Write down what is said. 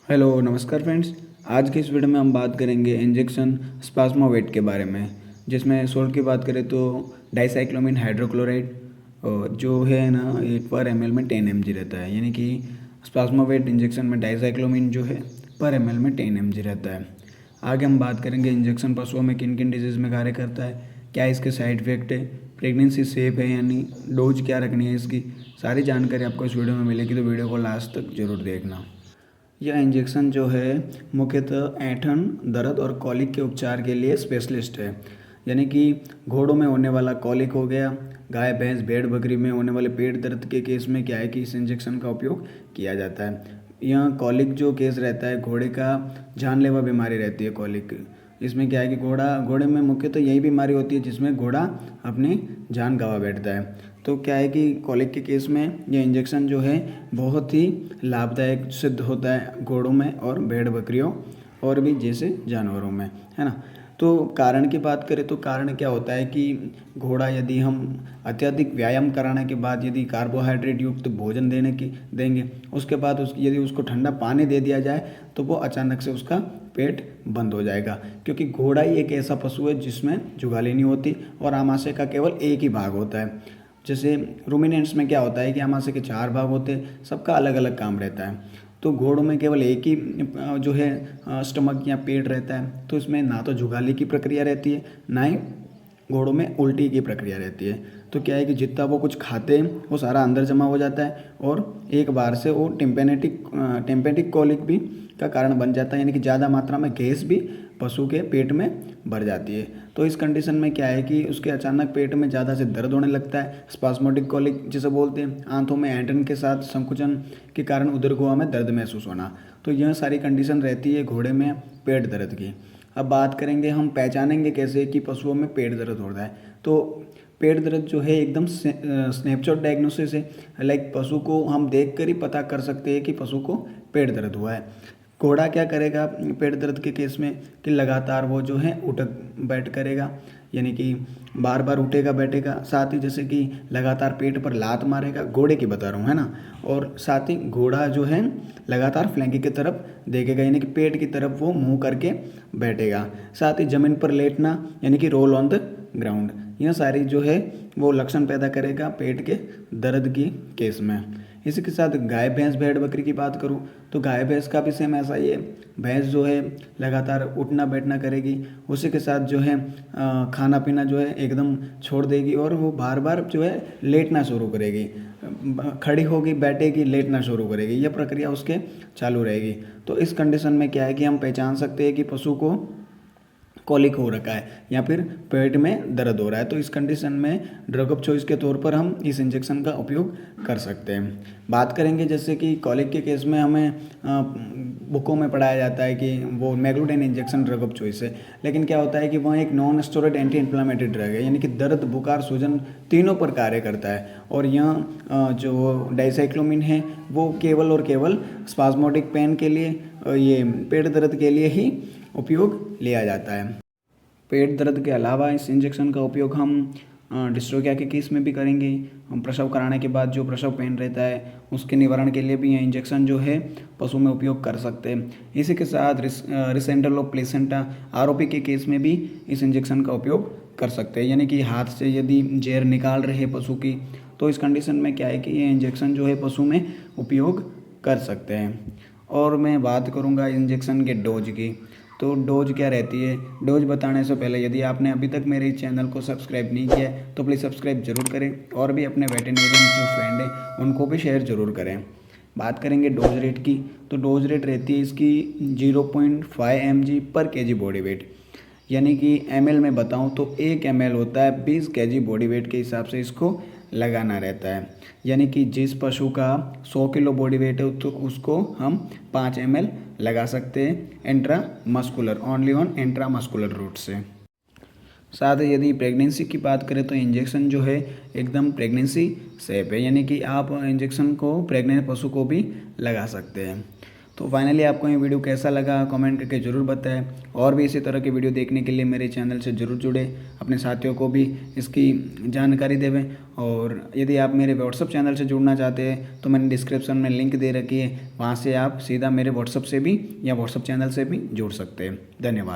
Hello नमस्कार friends. आज की इस वीडियो में हम बात करेंगे इंजेक्शन स्पास्मोवेट के बारे में, जिसमें सोल्ट की बात करें तो डाइसाइक्लोमिन हाइड्रोक्लोराइड जो है ना ये पर एमएल में 10 mg रहता है। यानी कि स्पास्मोवेट इंजेक्शन में डाइसाइक्लोमिन जो है पर एमएल में 10 mg रहता है। आगे हम बात करेंगे इंजेक्शन पशुओं में किन किन डिजीज़ में कार्य करता है, क्या इसके साइड इफेक्ट है, प्रेगनेंसी सेफ है यानी डोज क्या रखनी है, इसकी सारी जानकारी आपको इस वीडियो में मिलेगी, तो वीडियो को लास्ट तक जरूर देखना। यह इंजेक्शन जो है मुख्यतः ऐंठन, दर्द और कॉलिक के उपचार के लिए स्पेशलिस्ट है। यानी कि घोड़ों में होने वाला कॉलिक हो गया, गाय भैंस भेड़ बकरी में होने वाले पेट दर्द के केस में क्या है कि इस इंजेक्शन का उपयोग किया जाता है। यह कॉलिक जो केस रहता है घोड़े का जानलेवा बीमारी रहती है कॉलिक। इसमें क्या है कि घोड़े में मुख्यतः यही बीमारी होती है जिसमें घोड़ा अपनी जान गंवा बैठता है। तो क्या है कि कॉलिक के केस में ये इंजेक्शन जो है बहुत ही लाभदायक सिद्ध होता है घोड़ों में और भेड़ बकरियों और भी जैसे जानवरों में, है ना। तो कारण की बात करें तो कारण क्या होता है कि घोड़ा यदि हम अत्यधिक व्यायाम कराने के बाद यदि कार्बोहाइड्रेट युक्त भोजन देंगे, उसके बाद यदि उसको ठंडा पानी दे दिया जाए तो वो अचानक से उसका पेट बंद हो जाएगा, क्योंकि घोड़ा ही एक ऐसा पशु है जिसमें जुगाली नहीं होती और आमाशय का केवल एक ही भाग होता है। जैसे रूमिनेंट्स में क्या होता है कि आमाशय के 4 भाग होते हैं, सबका अलग अलग काम रहता है। तो घोड़ों में केवल एक ही जो है स्टमक या पेट रहता है, तो इसमें ना तो जुगाली की प्रक्रिया रहती है, ना ही घोड़ों में उल्टी की प्रक्रिया रहती है। तो क्या है कि जितना वो कुछ खाते हैं वो सारा अंदर जमा हो जाता है और एक बार से वो टेम्पेटिक कॉलिक भी का कारण बन जाता है, यानी कि ज़्यादा मात्रा में गैस भी पशु के पेट में भर जाती है। तो इस कंडीशन में क्या है कि उसके अचानक पेट में ज़्यादा से दर्द होने लगता है, स्पास्मोटिक कॉलिक जिसे बोलते हैं। आंतों में ऐंठन के साथ संकुचन के कारण उदर गुहा में दर्द महसूस होना। तो यह सारी कंडीशन रहती है घोड़े में पेट दर्द की। अब बात करेंगे हम पहचानेंगे कैसे कि पशुओं में पेट दर्द हो रहा है। तो पेट दर्द जो है एकदम स्नैपशॉट डायग्नोसिस है, लाइक पशु को हम देख कर ही पता कर सकते हैं कि पशु को पेट दर्द हुआ है। घोड़ा क्या करेगा पेट दर्द के केस में कि लगातार वो जो है उठक बैठ करेगा, यानी कि बार बार उठेगा बैठेगा, साथ ही जैसे कि लगातार पेट पर लात मारेगा, घोड़े की बता रहा हूँ, है ना। और साथ ही घोड़ा जो है लगातार फ्लैंकी की तरफ देखेगा, यानी कि पेट की तरफ वो मुंह करके बैठेगा। साथ ही ज़मीन पर लेटना यानी कि रोल ऑन द ग्राउंड, यह सारी जो है वो लक्षण पैदा करेगा पेट के दर्द की केस में। इसी के साथ गाय भैंस भेड़ बकरी की बात करूँ तो गाय भैंस का भी सेम ऐसा ही है। भैंस जो है लगातार उठना बैठना करेगी, उसी के साथ जो है खाना पीना जो है एकदम छोड़ देगी और वो बार बार जो है लेटना शुरू करेगी, खड़ी होगी बैठेगी लेटना शुरू करेगी, यह प्रक्रिया उसके चालू रहेगी। तो इस कंडीशन में क्या है कि हम पहचान सकते हैं कि पशु को कॉलिक हो रखा है या फिर पेट में दर्द हो रहा है। तो इस कंडीशन में ड्रग ऑफ चॉइस के तौर पर हम इस इंजेक्शन का उपयोग कर सकते हैं। बात करेंगे जैसे कि कॉलिक के केस में हमें बुकों में पढ़ाया जाता है कि वो मैग्लूटेन इंजेक्शन ड्रग ऑफ चॉइस है, लेकिन क्या होता है कि वह एक non steroid anti inflammatory drug है, यानी कि दर्द बुखार सूजन तीनों पर कार्य करता है। और यह जो डाइसाइक्लोमिन है वो केवल और केवल स्पाज्मोटिक पेन के लिए ये पेट दर्द के लिए ही उपयोग लिया जाता है। पेट दर्द के अलावा इस इंजेक्शन का उपयोग हम डिस्ट्रोफिया के केस में भी करेंगे। हम प्रसव कराने के बाद जो प्रसव पेन रहता है उसके निवारण के लिए भी यह इंजेक्शन जो है पशु में उपयोग कर सकते हैं। इसी के साथ रिसेंडल ऑफ प्लेसेंटा आरओपी के केस में भी इस इंजेक्शन का उपयोग कर सकते हैं, यानी कि हाथ से यदि जहर निकाल रहे पशु की, तो इस कंडीशन में क्या है कि ये इंजेक्शन जो है पशु में उपयोग कर सकते हैं। और मैं बात करूँगा इंजेक्शन के डोज की। तो डोज क्या रहती है, डोज बताने से पहले यदि आपने अभी तक मेरे इस चैनल को सब्सक्राइब नहीं किया है तो प्लीज़ सब्सक्राइब जरूर करें और भी अपने वेटेरिनेरियन जो फ्रेंड हैं उनको भी शेयर जरूर करें। बात करेंगे डोज रेट की, तो डोज रेट रहती है इसकी 0.5 mg पर kg बॉडी वेट, यानी कि ml में बताऊं तो 1 ml होता है 20 kg बॉडी वेट के हिसाब से इसको लगाना रहता है। यानी कि जिस पशु का 100 किलो बॉडी वेट है तो उसको हम 5 ml लगा सकते हैं intramuscular, only on intramuscular route से। साथ ही यदि प्रेगनेंसी की बात करें तो इंजेक्शन जो है एकदम प्रेगनेंसी सेफ है, यानी कि आप इंजेक्शन को प्रेग्नेंट पशु को भी लगा सकते हैं। तो फाइनली आपको ये वीडियो कैसा लगा कमेंट करके ज़रूर बताएं। और भी इसी तरह के वीडियो देखने के लिए मेरे चैनल से ज़रूर जुड़े, अपने साथियों को भी इसकी जानकारी देवें। और यदि आप मेरे व्हाट्सअप चैनल से जुड़ना चाहते हैं तो मैंने डिस्क्रिप्शन में लिंक दे रखी है, वहाँ से आप सीधा मेरे व्हाट्सअप से भी या व्हाट्सअप चैनल से भी जुड़ सकते हैं। धन्यवाद।